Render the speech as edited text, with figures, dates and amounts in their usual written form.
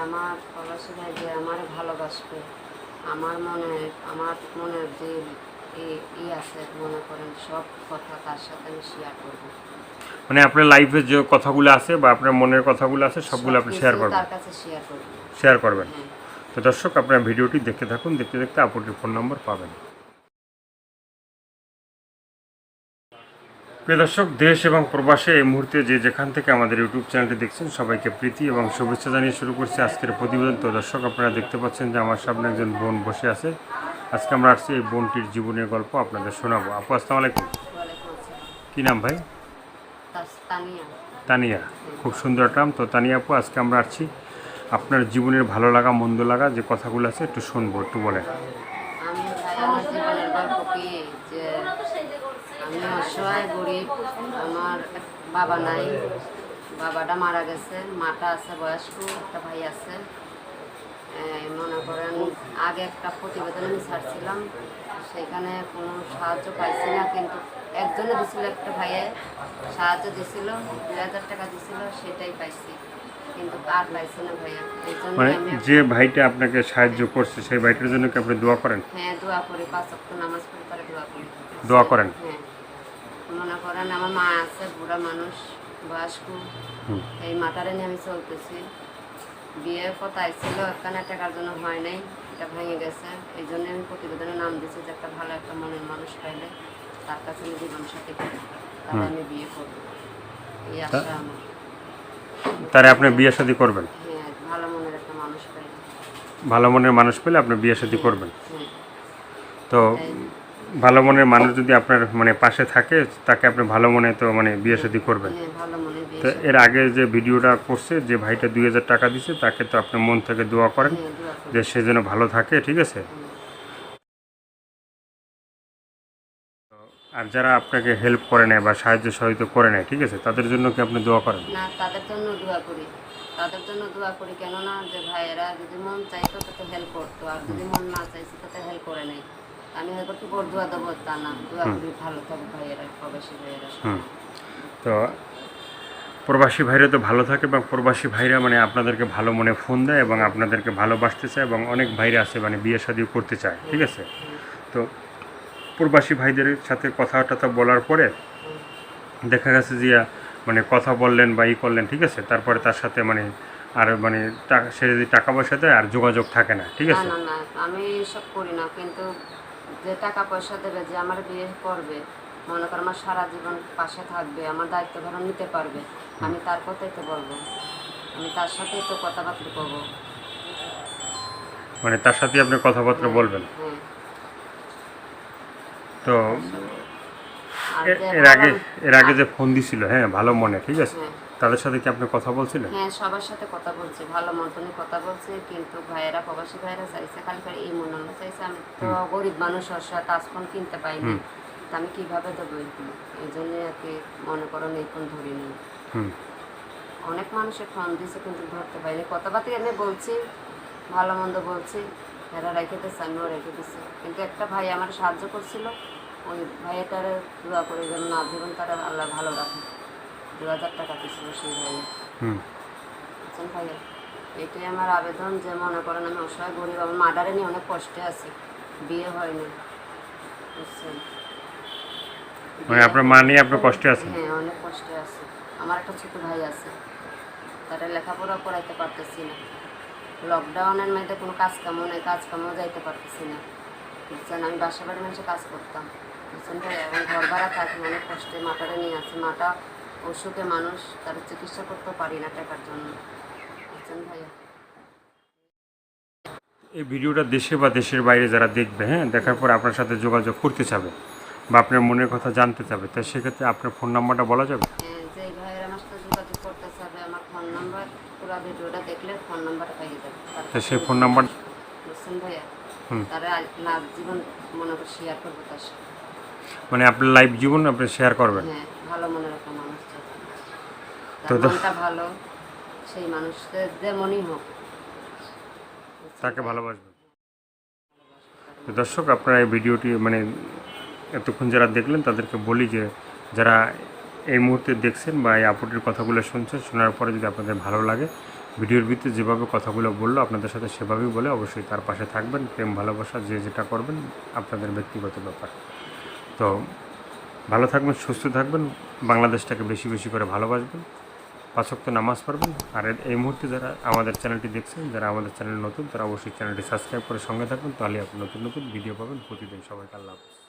আমার প্রবাসী ভাই যে আমার ভালোবাসবে, আমার মনের যে আছে মনে করেন সব কথা তার সাথে আমি শেয়ার করবো। মানে আপনার লাইফে যে কথাগুলো আছে বা আপনার মনের কথাগুলো আছে সবগুলো আপনি শেয়ার করবেন, তার কাছে শেয়ার করবো। শেয়ার করবেন। হ্যাঁ। তো দর্শক, আপনার ভিডিওটি দেখতে থাকুন, দেখতে দেখতে আপুটির ফোন নম্বর পাবেন। প্রিয় দর্শক, দেশ এবং প্রবাসে এই মুহূর্তে যে যেখান থেকে আমাদের ইউটিউব চ্যানেলটি দেখছেন সবাইকে প্রীতি এবং শুভেচ্ছা জানিয়ে শুরু করছি আজকের প্রতিবেদন। তো দর্শক, আপনারা দেখতে পাচ্ছেন যে আমার সামনে একজন বোন বসে আছে। আজকে আমরা আসছি এই বোনটির জীবনের গল্প আপনাদের শোনাবো। আপু, আসসালামু আলাইকুম। ওয়ালাইকুম আসসালাম। কী নাম ভাই? তানিয়া। তানিয়া, খুব সুন্দর নাম। তো তানিয়া আপু, আজকে আমরা আসছি আপনার জীবনের ভালো লাগা মন্দ লাগা যে কথাগুলো আছে একটু শুনবো, একটু বলেন। আমি ভাই আমার জীবনের গল্প কি যে আমি অসহায় গরিব, আমার বাবা নাই, বাবাটা মারা গেছে, মাটা আছে বয়স্ক, একটা ভাই আছে। মনে করেন আগে একটা প্রতিবেদন আমি ছাড়ছিলাম, সেখানে কোনো সাহায্য পাইছি না, কিন্তু একজনে দিছিল, একটা ভাইয়ে সাহায্য দিছিল, 2000 টাকা দিছিল, সেটাই পাইছি, কিন্তু আর পাইছি না ভাইয়া। এই জন্য মানে আমি যে ভাইটা আপনাকে সাহায্য করছে সেই ভাইটার জন্য কি আপনি দোয়া করেন? হ্যাঁ দোয়া করি, 5 ওয়াক্ত নামাজ পড়ি, পরে দোয়া করি। দোয়া করেন? হ্যাঁ, মনে করেন আমার মা আছে, বুড়া মানুষ, বয়স্ক, এই মাটারে নিয়ে আমি চলতেছি। বিয়ের কথা আইছিল, একখানা টাকার জন্য হয় নাই, এটা ভেঙে গেছে। এই জন্য আমি প্রতিবেদনে নাম দিচ্ছি যে একটা ভালো একটা মনের মানুষ পাইলে তার কাছে আমি জীবন সাথী করি, তাহলে আমি বিয়ে করবো, এই আশা আমার। তারে আপনি বিয়ে শাদী করবেন? হ্যাঁ, ভালো মনের একটা মানুষ পাইলে। ভালো মনের মানুষ পেলে আপনি বিয়ে শাদী করবেন। হ্যাঁ, তো ভালো মনের মানুষ যদি আপনার মানে পাশে থাকে, তাকে আপনি ভালো মনে তো মানে বিয়ে শাদী করবেন। হ্যাঁ, ভালো মনে বিয়ে তো এর আগে যে ভিডিওটা করছে যে ভাইটা 2000 টাকা দিছে, তাকে তো আপনি মন থেকে দোয়া করেন হ্যাঁ, দোয়া করি। যে সে যেন ভালো থাকে, ঠিক আছে? আর যারা আপনাকে হেল্প করে নেয় বা সাহায্য সহযোগিতা করে নেয়, ঠিক আছে, তাদের জন্য কি আপনি দোয়া করেন? না, তাদের জন্য দোয়া করি, তাদের জন্য দোয়া করি, কেননা যে ভাইয়েরা যদি মন চাইতো তাতে হেল্প করতো, আর যদি মন না চাইছে তাতে হেল্প করে নেই। আমি হয়তো কি বড় দোয়া দেবো তা না, দোয়া করি ভালো থাকো ভাইয়েরা, প্রবাসী ভাইয়েরা। তো প্রবাসী ভাইরা তো ভালো থাকে এবং প্রবাসী ভাইরা মানে আপনাদেরকে ভালো মনে ফোন দেয় এবং আপনাদেরকে ভালোবাসতে চায়, এবং অনেক ভাইরা আছে মানে বিয়ে শাদী করতে চায়, ঠিক আছে? তো প্রবাসী ভাইদের সাথে কথা টথা বলার পরে দেখা গেছে যে মানে কথা বললেন বা করলেন, ঠিক আছে, তারপরে তার সাথে মানে আর মানে সে যদি টাকা পয়সা দেয় আর যোগাযোগ থাকে না, ঠিক না আছে? না না, আমি এসব করি না, কিন্তু যে টাকা পয়সা দেবে, যে আমার বিয়ে করবে, মনে করো আমার সারা জীবন পাশে থাকবে, আমার দায়িত্ব ধরো নিতে পারবে, আমি তার কথাই তো বলবো, আমি তার সাথেই তো কথাবার্তা করবো। মানে তার সাথে আপনি কথাবার্তা বলবেন। হ্যাঁ। তো আর যে এর আগে যে ফোন দিছিল, হ্যাঁ, ভালো মনে, ঠিক আছে, হ্যাঁ তাদের সাথে কি আপনি কথা বলছিলেন? হ্যাঁ, সবার সাথে কথা বলছি, ভালো মতনই কথা বলছি, কিন্তু ভাইয়েরা, প্রবাসী ভাইয়েরা চাইছে খালি খালি এই মনে চাইছে, আমি তো গরিব মানুষ, অসহায়, ফোন কিনতে পাইনি, তা আমি কীভাবে দেবো এইগুলো, এই জন্যই আর কি মনে করেন এই ফোন ধরিনি। অনেক মানুষের ফোন দিয়েছে কিন্তু ধরতে পারিনি, কথাবার্তা আমি বলছি, ভালো মন্দ বলছি, এরা রেখে দিচ্ছে, আমিও রেখে দিচ্ছি, কিন্তু একটা ভাই আমার সাহায্য করছিল, ওই ভাইয়েটারে দোয়া করে যেন না জীবন তারা আল্লাহ ভালো রাখে, 2000 টাকা দিয়েছিল সেই ভাইয়া। বুঝছেন ভাইয়া, এটাই আমার আবেদন, যে মনে করেন আমি অসহায় গরিব, আমার মার্ডারে নিয়ে অনেক কষ্টে আছি, বিয়ে হয়নি, বুঝছেন? মানে আপনার মা নিয়ে আপনার কষ্টে আছেন? হ্যাঁ, অনেক কষ্টে আছে। আমার একটা ছোট ভাই আছে, তারা লেখাপড়া করাইতে পারতেছি না, লকডাউনের মধ্যে কোনো কাজ কামও নেই, কাজ কামও যাইতে পারতেছি না, বুঝছেন? আমি বাসা বাড়ির মানুষের কাজ করতাম, বুঝছেন ভাই, এখন ঘর ভাড়া থাকি, অনেক কষ্টে মাটারে নিয়ে আছে, মাটা অসুখে মানুষ, তার চিকিৎসা করতেও পারি না টাকার জন্য, বুঝছেন ভাইয়া। এই ভিডিওটা দেশে বা দেশের বাইরে যারা দেখবে, হ্যাঁ, দেখার পর আপনার সাথে যোগাযোগ করতে চাবে বা আপনার মনের কথা জানতে চাবে, তাই সেক্ষেত্রে আপনার ফোন নাম্বারটা বলা যাবে? হ্যাঁ, যে ভাইয়ের আমার সাথে যোগাযোগ করতে চাবে, আমার ফোন নাম্বার, পুরো ভিডিওটা দেখলে ফোন নাম্বার পাইয়ে যাবে, তো সেই ফোন নাম্বার, বুঝছেন ভাইয়া, তারা লাভ জীবন মনে করে শেয়ার করবো তার সাথে। মানে আপনার লাইফ জীবন আপনি শেয়ার করবেন? হ্যাঁ, ভালো মনের একটা মানুষ তো তার মনটা ভালো, সেই মানুষদের যেমনই হোক তাকে ভালোবাসবেন। তো দর্শক, আপনারা এই ভিডিওটি মানে এতক্ষণ যারা দেখলেন তাদেরকে বলি যে যারা এই মুহূর্তে দেখছেন বা এই আপুটির কথাগুলো শুনছেন, শোনার পরে যদি আপনাদের ভালো লাগে ভিডিওর ভিতরে যেভাবে কথাগুলো বললো আপনাদের সাথে সেভাবেই বলে অবশ্যই তার পাশে থাকবেন। প্রেম ভালোবাসা যে যেটা করবেন আপনাদের ব্যক্তিগত ব্যাপার। তো ভালো থাকবেন, সুস্থ থাকবেন, বাংলাদেশটাকে বেশি বেশি করে ভালোবাসবেন, 5 ওয়াক্ত নামাজ পড়বেন। আর এই মুহূর্তে যারা আমাদের চ্যানেলটি দেখছেন, যারা আমাদের চ্যানেল নতুন, তারা অবশ্যই চ্যানেলটি সাবস্ক্রাইব করে সঙ্গে থাকবেন, তাহলে আপনি নতুন নতুন ভিডিও পাবেন প্রতিদিন। সবাইকে আল্লাহ হাফেজ।